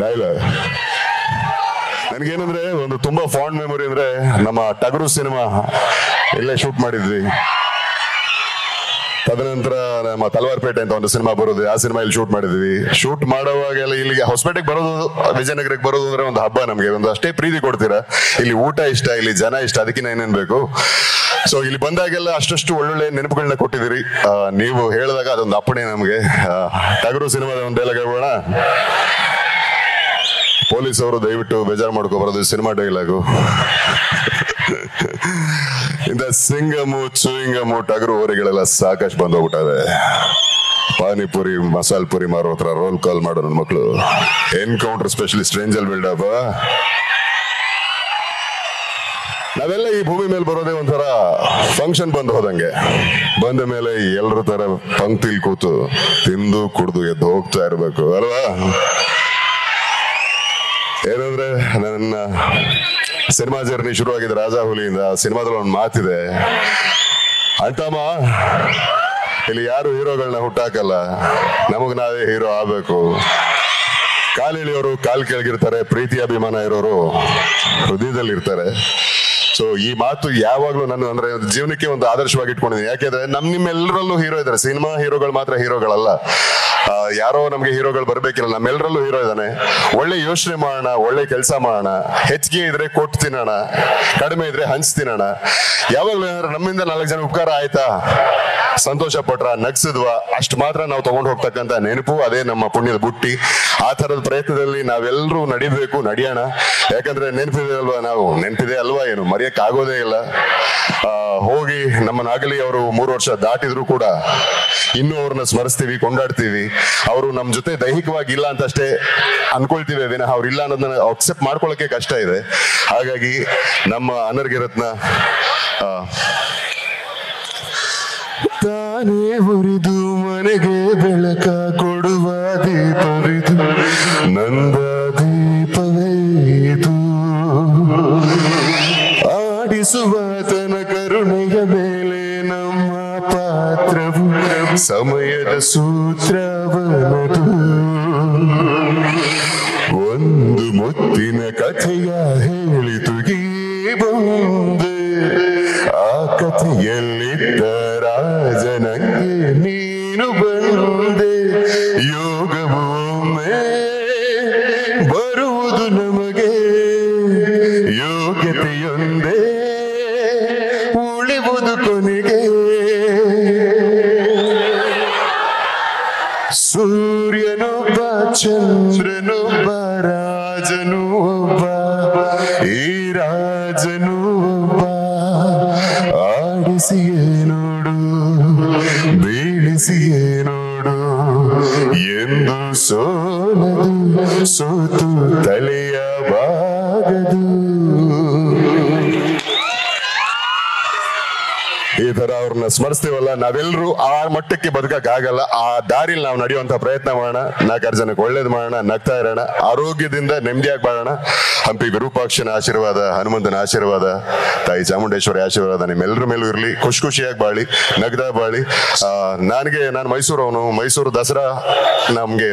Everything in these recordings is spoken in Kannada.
ಡೈಲಾಗ್ ನನಗೇನಂದ್ರೆ ಒಂದು ತುಂಬಾ ಫಾಂಡ್ ಮೆಮೊರಿ ಅಂದ್ರೆ ನಮ್ಮ ಟಗರು ಸಿನಿಮಾ ಇಲ್ಲೇ ಶೂಟ್ ಮಾಡಿದ್ವಿ. ತದನಂತರ ನಮ್ಮ ತಲವಾರ್ಪೇಟೆ ಅಂತ ಒಂದು ಸಿನಿಮಾ ಬರೋದು, ಆ ಸಿನಿಮಾ ಇಲ್ಲಿ ಶೂಟ್ ಮಾಡಿದ್ವಿ. ಶೂಟ್ ಮಾಡುವಾಗೆಲ್ಲ ಇಲ್ಲಿಗೆ ಹೊಸಪೇಟೆಗೆ ಬರೋದು, ವಿಜಯನಗರಕ್ಕೆ ಬರೋದು ಅಂದ್ರೆ ಒಂದು ಹಬ್ಬ ನಮ್ಗೆ. ಒಂದು ಅಷ್ಟೇ ಪ್ರೀತಿ ಕೊಡ್ತೀರಾ. ಇಲ್ಲಿ ಊಟ ಇಷ್ಟ, ಇಲ್ಲಿ ಜನ ಇಷ್ಟ, ಅದಕ್ಕಿಂತ ಏನೇನ್ ಬೇಕು. ಸೊ ಇಲ್ಲಿ ಬಂದಾಗೆಲ್ಲ ಅಷ್ಟು ಒಳ್ಳೊಳ್ಳೆ ನೆನಪುಗಳನ್ನ ಕೊಟ್ಟಿದ್ದೀರಿ. ನೀವು ಹೇಳಿದಾಗ ಅದೊಂದು ಅಪ್ಪಣೆ ನಮ್ಗೆ. ಟಗರು ಸಿನಿಮಾದ ಒಂದು ಡೈಲಾಗ್ ಹೇಳ್ಬೋಣ. ಪೊಲೀಸ್ ಅವರು ದಯವಿಟ್ಟು ಬೇಜಾರು ಮಾಡ್ಕೋಬಾರದು, ಸಿನಿಮಾ ಡೈಲಾಗು. ಇಂಥ ಸಿಂಗಮು ಚೂಯಿಂಗಮು ಟಗರು ಊರಿಗಳೆಲ್ಲ ಸಾಕಷ್ಟು ಬಂದೋಗ್ಬಿಟ್ಟವೆ. ಪಾನಿಪುರಿ ಮಸಾಲ್ ಪುರಿ ಮಾರೋ ಹತ್ರ ರೋಲ್ ಕಾಲ್ ಮಾಡೋ ನನ್ನ ಮಕ್ಕಳು, ಎನ್ಕೌಂಟರ್ ಸ್ಪೆಷಲಿಸ್ಟ್ ರೇಂಜಲ್ ಬಿಲ್ಡಪ್. ನಾವೆಲ್ಲ ಈ ಭೂಮಿ ಮೇಲೆ ಬರೋದೇ ಒಂಥರ ಫಂಕ್ಷನ್ ಬಂದು ಹೋದಂಗೆ. ಬಂದ ಮೇಲೆ ಎಲ್ಲರ ತರ ಪಂಕ್ತಿಲ್ ಕೂತು ತಿಂದು ಕುಡ್ದು ಎದ್ದು ಹೋಗ್ತಾ ಇರ್ಬೇಕು ಅಲ್ವಾ? ಏನಂದ್ರೆ ನನ್ನ ಸಿನಿಮಾ ಜರ್ನಿ ಶುರುವಾಗಿದೆ ರಾಜಾ ಹುಲಿಯಿಂದ. ಸಿನಿಮಾದಲ್ಲಿ ಒಂದು ಮಾತಿದೆ, ಅಂಟಮ್ಮ ಇಲ್ಲಿ ಯಾರು ಹೀರೋಗಳನ್ನ ಹುಟ್ಟಾಕಲ್ಲ, ನಮಗ್ ನಾವೇ ಹೀರೋ ಆಗ್ಬೇಕು. ಕಾಲಿಳಿಯೋರು ಕಾಲ್ ಕೆಳಗಿರ್ತಾರೆ, ಪ್ರೀತಿ ಅಭಿಮಾನ ಇರೋರು ಹೃದಯದಲ್ಲಿ ಇರ್ತಾರೆ. ಸೊ ಈ ಮಾತು ಯಾವಾಗ್ಲೂ ನಾನು ಅಂದ್ರೆ ಜೀವನಕ್ಕೆ ಒಂದು ಆದರ್ಶವಾಗಿ ಇಟ್ಕೊಂಡಿದ್ದೀನಿ. ಯಾಕೆಂದ್ರೆ ನಿಮ್ಮೆಲ್ಲರಲ್ಲೂ ಹೀರೋ ಇದ್ದಾರೆ. ಸಿನಿಮಾ ಹೀರೋಗಳು ಮಾತ್ರ ಹೀರೋಗಳಲ್ಲ. ಯಾರೋ ನಮ್ಗೆ ಹೀರೋಗಳು ಬರ್ಬೇಕಿಲ್ಲ, ನಮ್ಮೆಲ್ಲರಲ್ಲೂ ಹೀರೋ ಇದ್ದಾನೆ. ಒಳ್ಳೆ ಯೋಚನೆ ಮಾಡೋಣ, ಒಳ್ಳೆ ಕೆಲಸ ಮಾಡೋಣ. ಹೆಚ್ಚಿಗೆ ಇದ್ರೆ ಕೊಟ್ಟು ತಿನ್ನೋಣ, ಕಡಿಮೆ ಇದ್ರೆ ಹಂಚ್ ತಿನ್ನೋಣ. ಯಾವಾಗ್ಲೂ ನಮ್ಮಿಂದ 4 ಜನ ಉಪಕಾರ ಆಯ್ತಾ, ಸಂತೋಷ ಪಟ್ರ, ನಗ್ಸಿದ್ವಾ, ಅಷ್ಟು ಮಾತ್ರ ನಾವು ತಗೊಂಡು ಹೋಗ್ತಕ್ಕಂತ ನೆನಪು. ಅದೇ ನಮ್ಮ ಪುಣ್ಯದ ಬುಟ್ಟಿ. ಆ ತರದ ಪ್ರಯತ್ನದಲ್ಲಿ ನಾವೆಲ್ಲರೂ ನಡಿಬೇಕು, ನಡಿಯೋಣ. ಯಾಕಂದ್ರೆ ನೆನಪಿದೆ ಅಲ್ವಾ ಏನು ಮರೆಯಕ್ ಆಗೋದೇ ಇಲ್ಲ. ಹೋಗಿ ನಮ್ಮ ನಾಗಲಿ ಅವರು 3 ವರ್ಷ ದಾಟಿದ್ರು ಕೂಡ ಇನ್ನೂ ಅವ್ರನ್ನ ಸ್ಮರಿಸ್ತೀವಿ, ಕೊಂಡಾಡ್ತೀವಿ. ಅವರು ನಮ್ ಜೊತೆ ದೈಹಿಕವಾಗಿ ಇಲ್ಲ ಅಂತ ಅಷ್ಟೇ ಅನ್ಕೊಳ್ತೀವಿ ವಿನಃ ಅವ್ರು ಇಲ್ಲ ಅನ್ನೋದನ್ನ ಅಕ್ಸೆಪ್ಟ್ ಮಾಡ್ಕೊಳ್ಳೋಕೆ ಕಷ್ಟ ಇದೆ. ಹಾಗಾಗಿ ನಮ್ಮ ಅನರ್ಘ್ಯ ರತ್ನ ತಾನೇ ಉರಿದು ಮನೆಗೆ ಬೆಳಕ ಕೊಡುವ ದೀಪವಿದು, ನಂದ ದೀಪವೇ ಇದು. ಆಡಿಸುವ ತನ ಕರುಣೆಯ ಮೇಲೆ ನಮ್ಮ ಪಾತ್ರವು, ಸಮಯದ ಸೂತ್ರವನದು. ಒಂದು ಮುತ್ತಿನ ಕಥೆಯ ಹೇಳಿತು ಈ ಬಂದೆ, ಆ ಕಥೆಯಲ್ಲಿದ್ದ ರಾಜನಂಗೆ ನೀನು ಬಂದೆ. ಯೋಗವೊಮ್ಮೆ ಬರುವುದು ನಮಗೆ, ಯೋಗ್ಯತೆಯೊಂದೇ ಉಳಿವುದು ಕೊನೆಗೆ. ಸೂರ್ಯನೊಬ್ಬ, ಚಂದ್ರನೊಬ್ಬ, ರಾಜನು ಒಬ್ಬ, ಈ ರಾಜನು ಒಬ್ಬ. ಆಡಿಸಿಯೇ ನೋಡು, ಬೀಳಿಸಿಯೇ ನೋಡು, ಎಂದು ಸೋಲದು, ಸೋತು ತಲೆಯ ಬಾಗದು. ಈ ತರ ಅವ್ರನ್ನ ಸ್ಮರಿಸ್ತೀವಲ್ಲ, ನಾವೆಲ್ಲರೂ ಆ ಮಟ್ಟಕ್ಕೆ ಬದುಕಕ್ ಆಗಲ್ಲ. ಆ ದಾರಿಲಿ ನಾವು ನಡೆಯುವಂತ ಪ್ರಯತ್ನ ಮಾಡೋಣ. 4 ಜನಕ್ಕೆ ಒಳ್ಳೇದು ಮಾಡೋಣ, ನಗ್ತಾ ಇರೋಣ, ಆರೋಗ್ಯದಿಂದ ನೆಮ್ಮದಿಯಾಗಿ ಬಾಳೋಣ. ಹಂಪಿ ವಿರೂಪಾಕ್ಷನ ಆಶೀರ್ವಾದ, ಹನುಮಂತನ ಆಶೀರ್ವಾದ, ತಾಯಿ ಚಾಮುಂಡೇಶ್ವರಿ ಆಶೀರ್ವಾದ ನಿಮ್ಮೆಲ್ಲರ ಮೇಲೂ ಇರಲಿ. ಖುಷಿಯಾಗಿ ಬಾಳಿ, ನಗ್ದಾ ಬಾಳಿ. ನಾನು ಮೈಸೂರವನು. ಮೈಸೂರು ದಸರಾ ನಮ್ಗೆ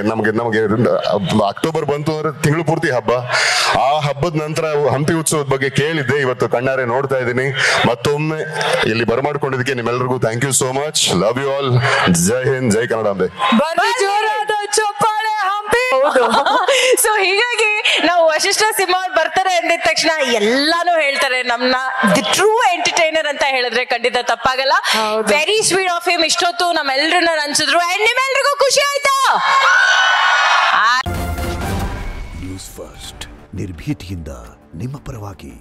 ಅಕ್ಟೋಬರ್ ಬಂತು ಅಂದ್ರೆ ತಿಂಗಳು ಪೂರ್ತಿ ಹಬ್ಬ. ಆ ಹಬ್ಬದ ನಂತರ ಹಂಪಿ ಉತ್ಸವದ ಬಗ್ಗೆ ಕೇಳಿದ್ದೆ, ಇವತ್ತು ಕಣ್ಣಾರೆ ನೋಡ್ತಾ ಇದ್ದೀನಿ. ಮತ್ತೊಮ್ಮೆ ಇಲ್ಲಿ ಬರಮಾಡ್ಕೊಂಡಿದ್ದಕ್ಕೆ ನಿಮ್ಮೆಲ್ಲರಿಗೂ thank you so much. Love you all. ಜೈ ಹಿಂದ್, ಜೈ ಕನ್ನಡಾಂಬೆ. ಸೊ ಹೀಗಾಗಿ ನಾವು ವಶಿಷ್ಠ ಸಿಂಹ ಅವ್ರು ಬರ್ತಾರೆ ಅಂದಿದ ತಕ್ಷಣ ಎಲ್ಲಾನು ಹೇಳ್ತಾರೆ. ನಮ್ನ ದಿ ಟ್ರೂ ಎಂಟರ್ಟೈನರ್ ಅಂತ ಹೇಳಿದ್ರೆ ಖಂಡಿತ ತಪ್ಪಾಗಲ್ಲ. Very sweet of him. ಇಷ್ಟೊತ್ತು ನಮ್ಮೆಲ್ಲರನ್ನ ರಂಚಿದ್ರು. ಅಂಡ್ ನಿಮ್ಮೆಲ್ರಿಗೂ ಖುಷಿ ಆಯ್ತಾ? ನ್ಯೂಸ್ ಫಸ್ಟ್, ನಿರ್ಭೀತಿಯಿಂದ ನಿಮ್ಮ ಪರವಾಗಿ.